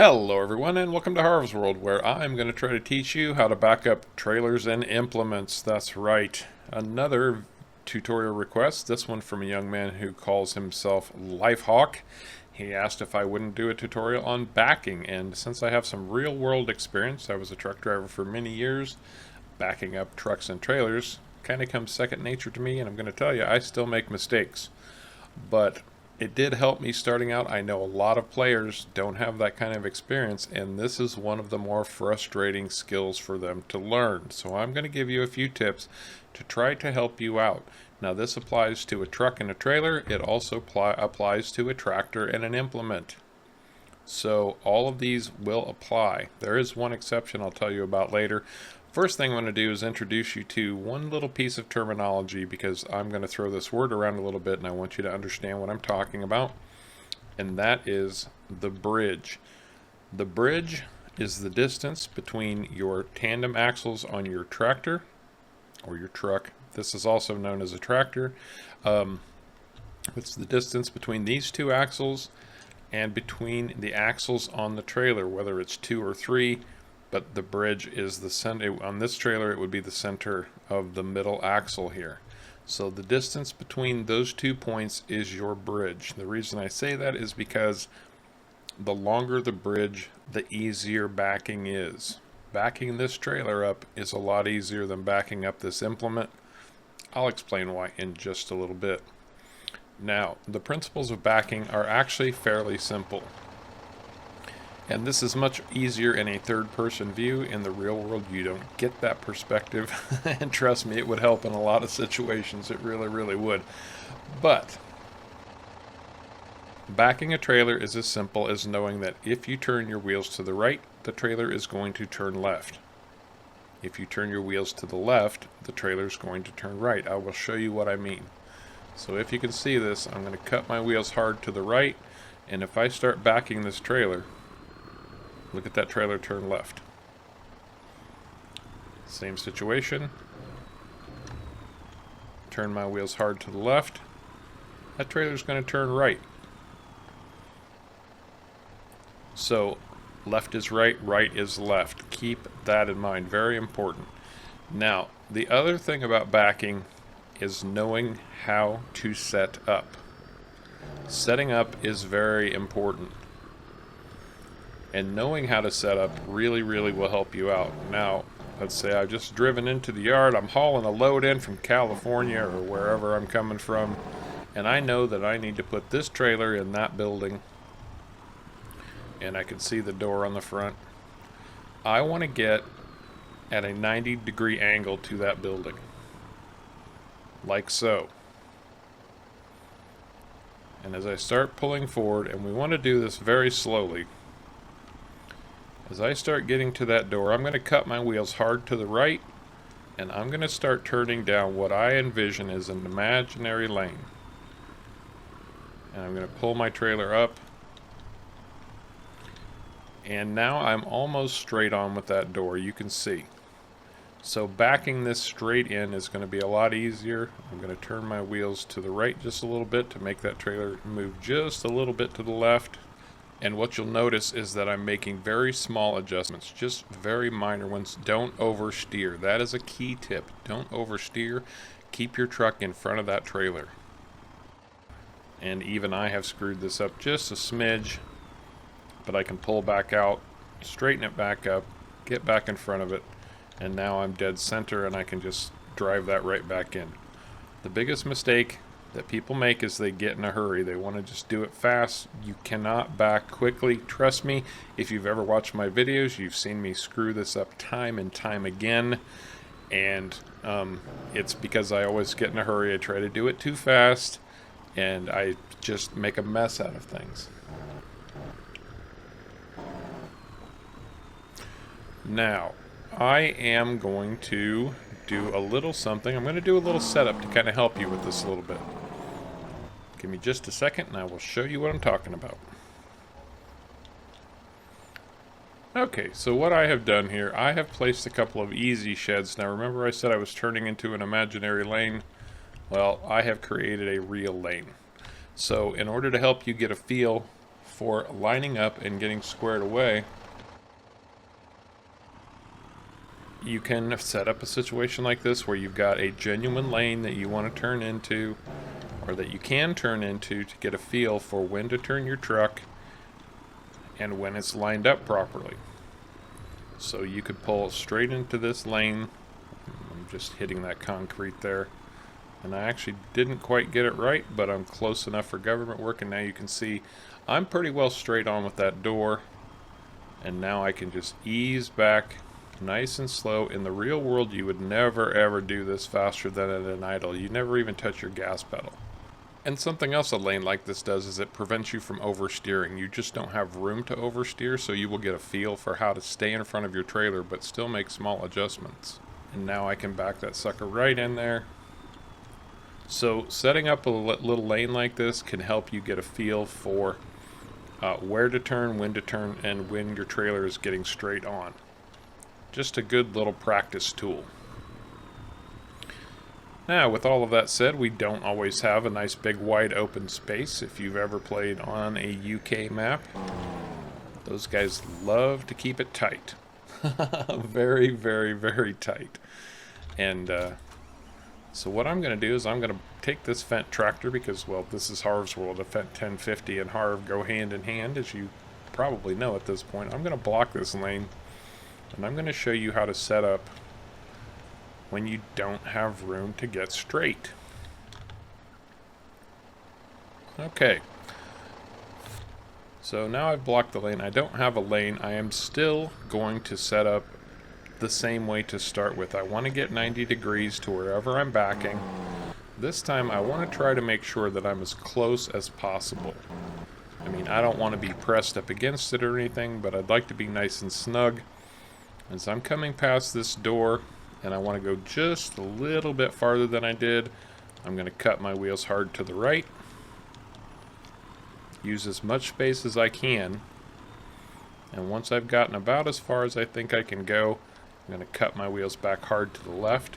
Hello everyone and welcome to Harv's World, where I'm going to try to teach you how to back up trailers and implements. That's right, another tutorial request, this one from a young man who calls himself Lifehawk. He asked if I wouldn't do a tutorial on backing, and since I have some real world experience, I was a truck driver for many years, backing up trucks and trailers kind of comes second nature to me, and I'm going to tell you I still make mistakes. But it did help me starting out. I know a lot of players don't have that kind of experience, and this is one of the more frustrating skills for them to learn. So I'm going to give you a few tips to try to help you out. Now this applies to a truck and a trailer. It also applies to a tractor and an implement. So all of these will apply. There is one exception I'll tell you about later. First thing I'm going to do is introduce you to one little piece of terminology, because I'm going to throw this word around a little bit and I want you to understand what I'm talking about. And that is the bridge. The bridge is the distance between your tandem axles on your tractor or your truck. This is also known as a tractor. It's the distance between these two axles and between the axles on the trailer, whether it's 2 or 3. But the bridge is the center. On this trailer, it would be the center of the middle axle here. So the distance between those 2 points is your bridge. The reason I say that is because the longer the bridge, the easier backing is. Backing this trailer up is a lot easier than backing up this implement. I'll explain why in just a little bit. Now, the principles of backing are actually fairly simple. And this is much easier in a third-person view. In the real world, you don't get that perspective. And trust me, it would help in a lot of situations. It really, really would. But backing a trailer is as simple as knowing that if you turn your wheels to the right, the trailer is going to turn left. If you turn your wheels to the left, the trailer is going to turn right. I will show you what I mean. So if you can see this, I'm going to cut my wheels hard to the right. And if I start backing this trailer, look at that trailer turn left. Same situation. Turn my wheels hard to the left. That trailer's going to turn right. So left is right, right is left. Keep that in mind. Very important. Now, the other thing about backing is knowing how to set up. Setting up is very important. And knowing how to set up really, really will help you out. Now, let's say I've just driven into the yard. I'm hauling a load in from California or wherever I'm coming from. And I know that I need to put this trailer in that building. And I can see the door on the front. I want to get at a 90-degree angle to that building. Like so. And as I start pulling forward, and we want to do this very slowly, as I start getting to that door, I'm going to cut my wheels hard to the right, and I'm going to start turning down what I envision as an imaginary lane. And I'm going to pull my trailer up. And now I'm almost straight on with that door, you can see. So backing this straight in is going to be a lot easier. I'm going to turn my wheels to the right just a little bit to make that trailer move just a little bit to the left. And what you'll notice is that I'm making very small adjustments, just very minor ones. Don't oversteer. That is a key tip. Don't oversteer. Keep your truck in front of that trailer. And even I have screwed this up just a smidge, but I can pull back out, straighten it back up, get back in front of it, and now I'm dead center and I can just drive that right back in. The biggest mistake that people make is they get in a hurry. They want to just do it fast. You cannot back quickly. Trust me, if you've ever watched my videos, you've seen me screw this up time and time again. And it's because I always get in a hurry. I try to do it too fast, and I just make a mess out of things. Now, I am going to do a little something. I'm going to do a little setup to kind of help you with this a little bit. Give me just a second and I will show you what I'm talking about. Okay, so what I have done here, I have placed a couple of easy sheds. Now remember I said I was turning into an imaginary lane? Well, I have created a real lane. So in order to help you get a feel for lining up and getting squared away, you can set up a situation like this where you've got a genuine lane that you want to turn into, or that you can turn into, to get a feel for when to turn your truck and when it's lined up properly. So you could pull straight into this lane. I'm just hitting that concrete there, and I actually didn't quite get it right, but I'm close enough for government work, and now you can see I'm pretty well straight on with that door, and now I can just ease back nice and slow. In the real world, you would never ever do this faster than at an idle. You never even touch your gas pedal. And something else a lane like this does is it prevents you from oversteering. You just don't have room to oversteer, so you will get a feel for how to stay in front of your trailer but still make small adjustments. And now I can back that sucker right in there. So setting up a little lane like this can help you get a feel for where to turn, and when your trailer is getting straight on. Just a good little practice tool. Now, with all of that said, we don't always have a nice big wide open space. If you've ever played on a UK map, those guys love to keep it tight. Very, very, very tight. And so what I'm going to do is I'm going to take this Fendt tractor, because, well, this is Harv's world. A Fendt 1050 and Harv go hand in hand, as you probably know at this point. I'm going to block this lane, and I'm going to show you how to set up when you don't have room to get straight. Okay. So now I've blocked the lane. I don't have a lane. I am still going to set up the same way to start with. I want to get 90 degrees to wherever I'm backing. This time I want to try to make sure that I'm as close as possible. I mean, I don't want to be pressed up against it or anything, but I'd like to be nice and snug. As I'm coming past this door, and I want to go just a little bit farther than I did, I'm going to cut my wheels hard to the right. Use as much space as I can. And once I've gotten about as far as I think I can go, I'm going to cut my wheels back hard to the left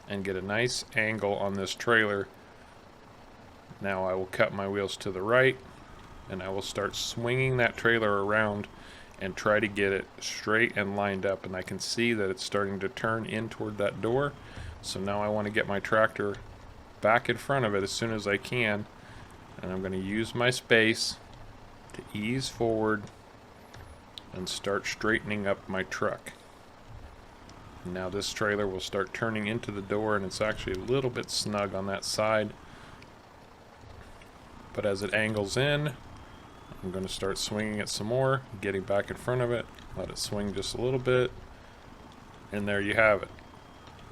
and get a nice angle on this trailer. Now I will cut my wheels to the right, and I will start swinging that trailer around and try to get it straight and lined up. And I can see that it's starting to turn in toward that door. So now I want to get my tractor back in front of it as soon as I can, and I'm going to use my space to ease forward and start straightening up my truck. Now this trailer will start turning into the door, and it's actually a little bit snug on that side. But as it angles in, I'm going to start swinging it some more, getting back in front of it, let it swing just a little bit, and there you have it.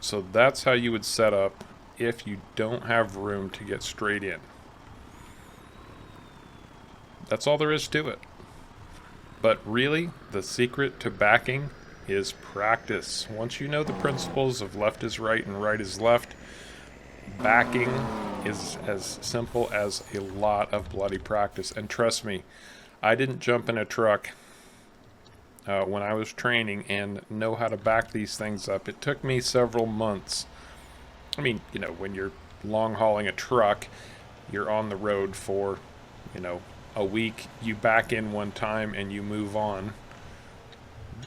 So that's how you would set up if you don't have room to get straight in. That's all there is to it. But really, the secret to backing is practice. Once you know the principles of left is right and right is left, backing is as simple as a lot of bloody practice. And trust me, I didn't jump in a truck when I was training and know how to back these things up. It took me several months. I mean, you know, when you're long hauling a truck, you're on the road for, you know, a week. You back in one time and you move on.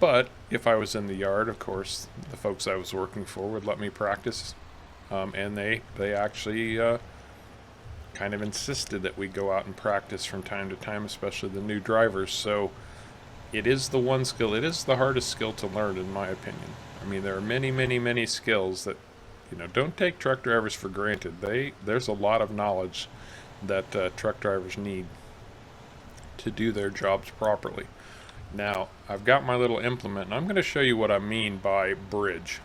But if I was in the yard, of course, the folks I was working for would let me practice. And they actually kind of insisted that we go out and practice from time to time, especially the new drivers. So it is the one skill, it is the hardest skill to learn, in my opinion. I mean, there are many, many, many skills that, you know, don't take truck drivers for granted. There's a lot of knowledge that truck drivers need to do their jobs properly. Now, I've got my little implement, and I'm going to show you what I mean by bridge,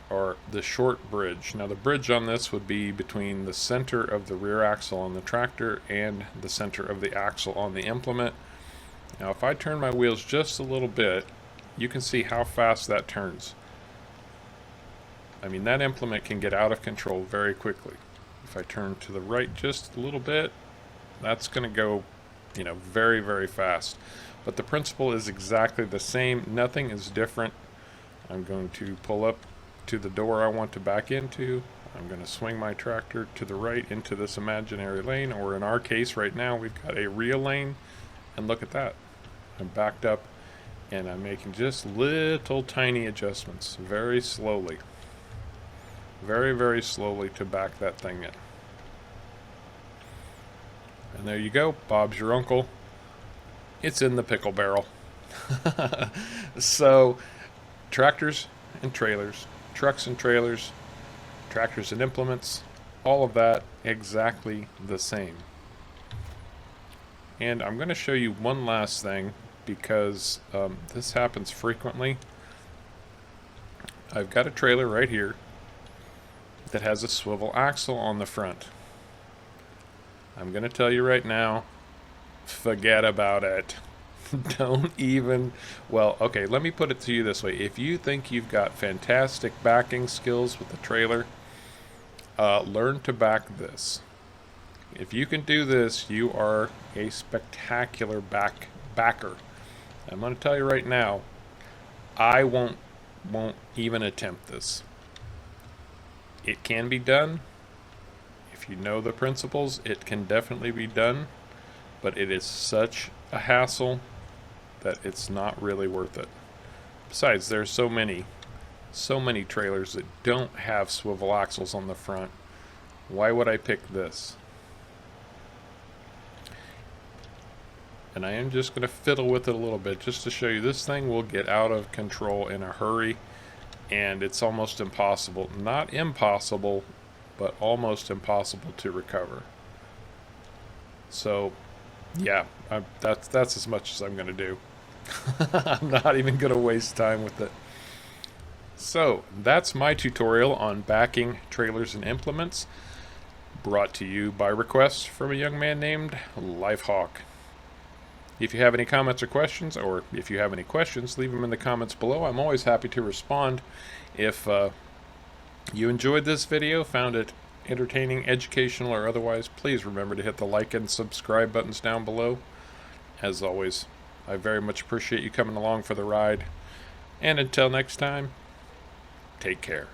or the short bridge. Now, the bridge on this would be between the center of the rear axle on the tractor and the center of the axle on the implement. Now, if I turn my wheels just a little bit, you can see how fast that turns. I mean, that implement can get out of control very quickly. If I turn to the right just a little bit, that's going to go, you know, very, very fast. But the principle is exactly the same. Nothing is different. I'm going to pull up to the door I want to back into. I'm going to swing my tractor to the right into this imaginary lane, or in our case right now we've got a real lane, and look at that. I'm backed up and I'm making just little tiny adjustments very slowly. Very, very slowly to back that thing in. And there you go, Bob's your uncle. It's in the pickle barrel. So, tractors and trailers, trucks and trailers, tractors and implements, all of that exactly the same. And I'm going to show you one last thing because this happens frequently. I've got a trailer right here that has a swivel axle on the front. I'm going to tell you right now, forget about it. Don't even, well, okay, let me put it to you this way. If you think you've got fantastic backing skills with the trailer, learn to back this. If you can do this, you are a spectacular backer. I'm going to tell you right now, I won't even attempt this. It can be done. If you know the principles, it can definitely be done, but it is such a hassle that it's not really worth it. Besides, there's so many trailers that don't have swivel axles on the front. Why would I pick this? And I am just going to fiddle with it a little bit just to show you this thing will get out of control in a hurry, and it's almost impossible, not impossible, but almost impossible to recover. So yeah, that's as much as I'm going to do. I'm not even going to waste time with it. So that's my tutorial on backing trailers and implements, brought to you by request from a young man named Lifehawk. If you have any comments or questions, or if you have any questions, leave them in the comments below. I'm always happy to respond. If you enjoyed this video, found it entertaining, educational, or otherwise, please remember to hit the like and subscribe buttons down below. As always, I very much appreciate you coming along for the ride. And until next time, take care.